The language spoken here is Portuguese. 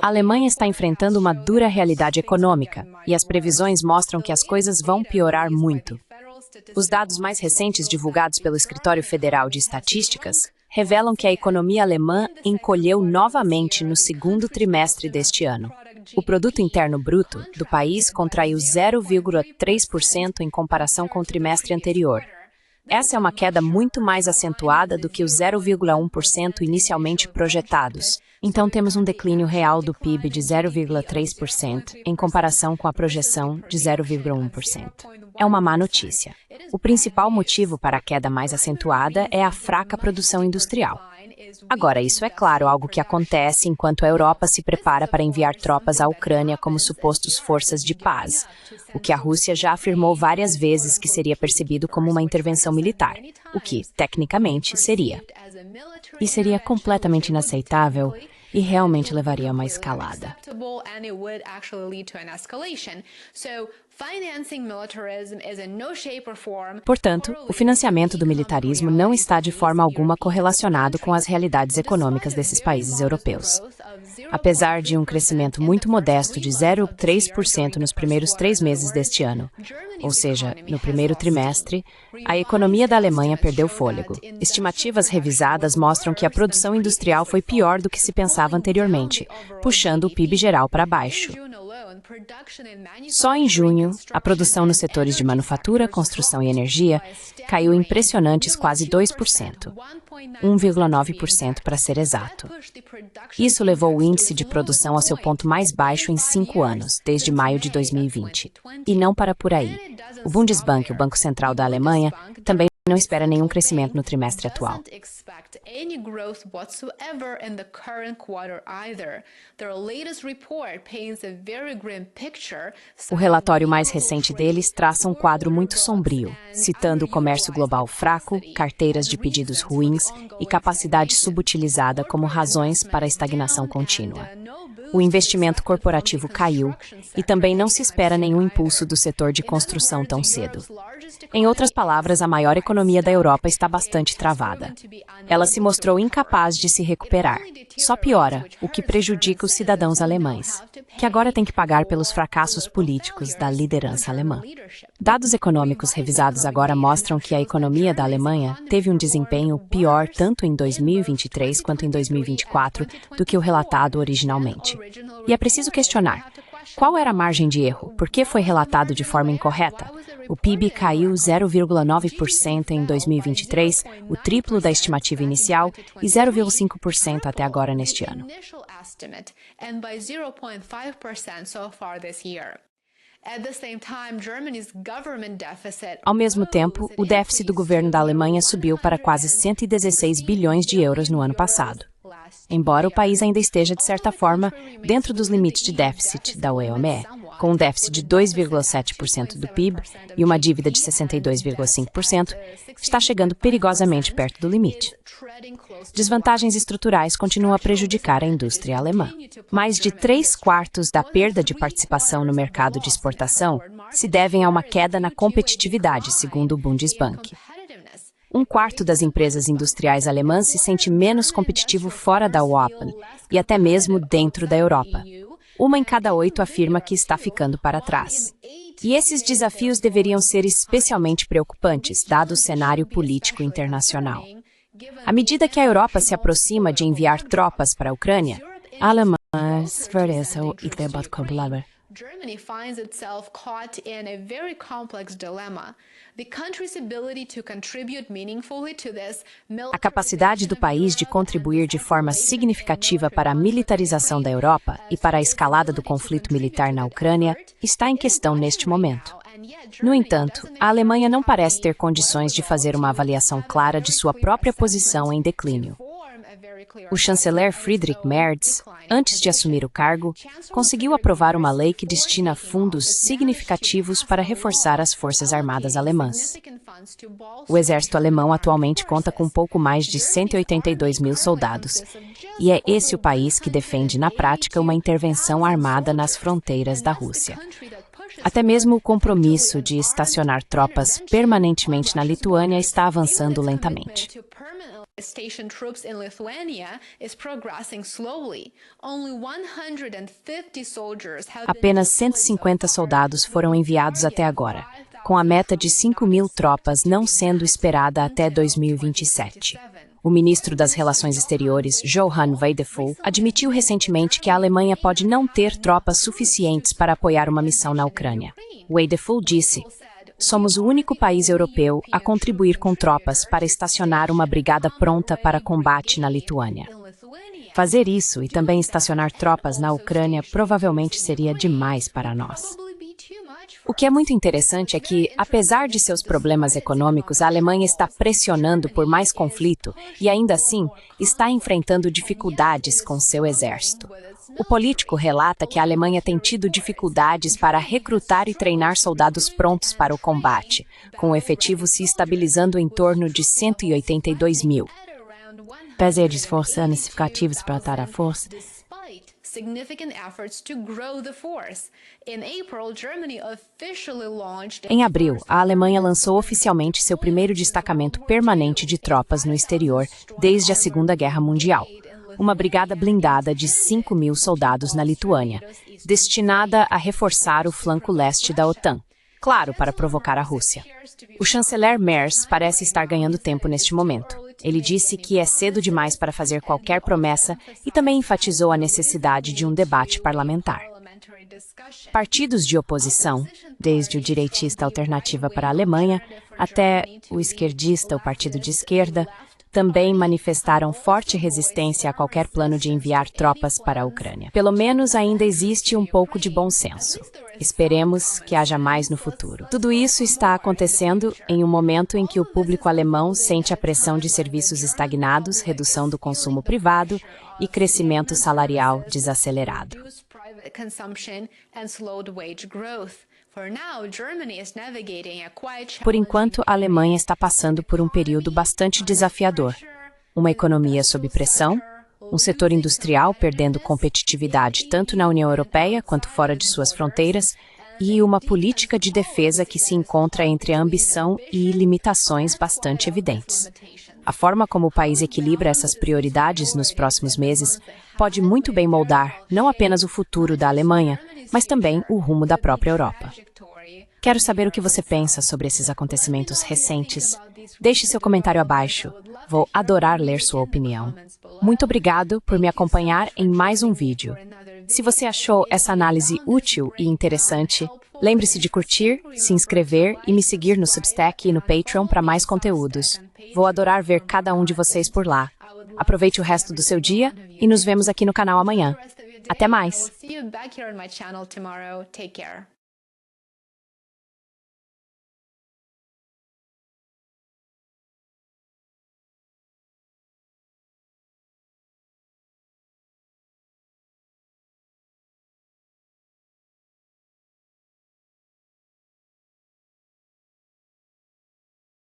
A Alemanha está enfrentando uma dura realidade econômica e as previsões mostram que as coisas vão piorar muito. Os dados mais recentes divulgados pelo Escritório Federal de Estatísticas revelam que a economia alemã encolheu novamente no segundo trimestre deste ano. O produto interno bruto do país contraiu 0,3% em comparação com o trimestre anterior. Essa é uma queda muito mais acentuada do que os 0,1% inicialmente projetados. Então, temos um declínio real do PIB de 0,3% em comparação com a projeção de 0,1%. É uma má notícia. O principal motivo para a queda mais acentuada é a fraca produção industrial. Agora, isso é claro, algo que acontece enquanto a Europa se prepara para enviar tropas à Ucrânia como supostos forças de paz, o que a Rússia já afirmou várias vezes que seria percebido como uma intervenção militar, o que, tecnicamente, seria. E seria completamente inaceitável e realmente levaria a uma escalada. Portanto, o financiamento do militarismo não está de forma alguma correlacionado com as realidades econômicas desses países europeus. Apesar de um crescimento muito modesto de 0,3% nos primeiros 3 meses deste ano, ou seja, no primeiro trimestre, a economia da Alemanha perdeu fôlego. Estimativas revisadas mostram que a produção industrial foi pior do que se pensava anteriormente, puxando o PIB geral para baixo. Só em junho, a produção nos setores de manufatura, construção e energia caiu impressionantes quase 2%, 1,9% para ser exato. Isso levou o índice de produção ao seu ponto mais baixo em 5 anos, desde maio de 2020. E não para por aí. O Bundesbank, o Banco Central da Alemanha, também não espera nenhum crescimento no trimestre atual. O relatório mais recente deles traça um quadro muito sombrio, citando o comércio global fraco, carteiras de pedidos ruins e capacidade subutilizada como razões para a estagnação contínua. O investimento corporativo caiu e também não se espera nenhum impulso do setor de construção tão cedo. Em outras palavras, a maior economia da Europa está bastante travada. Ela se mostrou incapaz de se recuperar. Só piora, o que prejudica os cidadãos alemães, que agora têm que pagar pelos fracassos políticos da liderança alemã. Dados econômicos revisados agora mostram que a economia da Alemanha teve um desempenho pior tanto em 2023 quanto em 2024 do que o relatado originalmente. E é preciso questionar, qual era a margem de erro? Por que foi relatado de forma incorreta? O PIB caiu 0,9% em 2023, o triplo da estimativa inicial, e 0,5% até agora neste ano. Ao mesmo tempo, o déficit do governo da Alemanha subiu para quase 116 bilhões de euros no ano passado. Embora o país ainda esteja, de certa forma, dentro dos limites de déficit da OME, com um déficit de 2,7% do PIB e uma dívida de 62,5%, está chegando perigosamente perto do limite. Desvantagens estruturais continuam a prejudicar a indústria alemã. Mais de 3/4 da perda de participação no mercado de exportação se devem a uma queda na competitividade, segundo o Bundesbank. 1/4 das empresas industriais alemãs se sente menos competitivo fora da OAPN e até mesmo dentro da Europa. 1 em cada 8 afirma que está ficando para trás. E esses desafios deveriam ser especialmente preocupantes, dado o cenário político internacional. À medida que a Europa se aproxima de enviar tropas para a Ucrânia, a Alemanha Germany finds itself caught in a very complex dilemma. The country's ability to contribute meaningfully to this A capacidade do país de contribuir de forma significativa para a militarização da Europa e para a escalada do conflito militar na Ucrânia está em questão neste momento. No entanto, a Alemanha não parece ter condições de fazer uma avaliação clara de sua própria posição em declínio. O chanceler Friedrich Merz, antes de assumir o cargo, conseguiu aprovar uma lei que destina fundos significativos para reforçar as forças armadas alemãs. O exército alemão atualmente conta com pouco mais de 182 mil soldados, e é esse o país que defende na prática uma intervenção armada nas fronteiras da Rússia. Até mesmo o compromisso de estacionar tropas permanentemente na Lituânia está avançando lentamente. Station troops in Lithuania is progressing slowly. Only 150 soldiers have been Apenas 150 soldados foram enviados até agora, com a meta de 5.000 tropas não sendo esperada até 2027. O ministro das Relações Exteriores, Johan Vadeful, admitiu recentemente que a Alemanha pode não ter tropas suficientes para apoiar uma missão na Ucrânia. Vadeful disse: "Somos o único país europeu a contribuir com tropas para estacionar uma brigada pronta para combate na Lituânia. Fazer isso e também estacionar tropas na Ucrânia provavelmente seria demais para nós." O que é muito interessante é que, apesar de seus problemas econômicos, a Alemanha está pressionando por mais conflito e, ainda assim, está enfrentando dificuldades com seu exército. O político relata que a Alemanha tem tido dificuldades para recrutar e treinar soldados prontos para o combate, com o efetivo se estabilizando em torno de 182 mil. Pese a esforços significativos para atar a força, significant efforts to grow the force. In April, Germany officially launched. Em abril, a Alemanha lançou oficialmente seu primeiro destacamento permanente de tropas no exterior desde a Segunda Guerra Mundial. Uma brigada blindada de 5.000 soldados na Lituânia, destinada a reforçar o flanco leste da OTAN. Claro, para provocar a Rússia. O chanceler Merz parece estar ganhando tempo neste momento. Ele disse que é cedo demais para fazer qualquer promessa e também enfatizou a necessidade de um debate parlamentar. Partidos de oposição, desde o direitista Alternativa para a Alemanha até o esquerdista, o Partido de Esquerda, também manifestaram forte resistência a qualquer plano de enviar tropas para a Ucrânia. Pelo menos ainda existe um pouco de bom senso. Esperemos que haja mais no futuro. Tudo isso está acontecendo em um momento em que o público alemão sente a pressão de serviços estagnados, redução do consumo privado e crescimento salarial desacelerado. Por enquanto, a Alemanha está passando por um período bastante desafiador. Uma economia sob pressão, um setor industrial perdendo competitividade tanto na União Europeia quanto fora de suas fronteiras, e uma política de defesa que se encontra entre a ambição e limitações bastante evidentes. A forma como o país equilibra essas prioridades nos próximos meses pode muito bem moldar não apenas o futuro da Alemanha, mas também o rumo da própria Europa. Quero saber o que você pensa sobre esses acontecimentos recentes. Deixe seu comentário abaixo. Vou adorar ler sua opinião. Muito obrigado por me acompanhar em mais um vídeo. Se você achou essa análise útil e interessante, lembre-se de curtir, se inscrever e me seguir no Substack e no Patreon para mais conteúdos. Vou adorar ver cada um de vocês por lá. Aproveite o resto do seu dia e nos vemos aqui no canal amanhã. Até mais!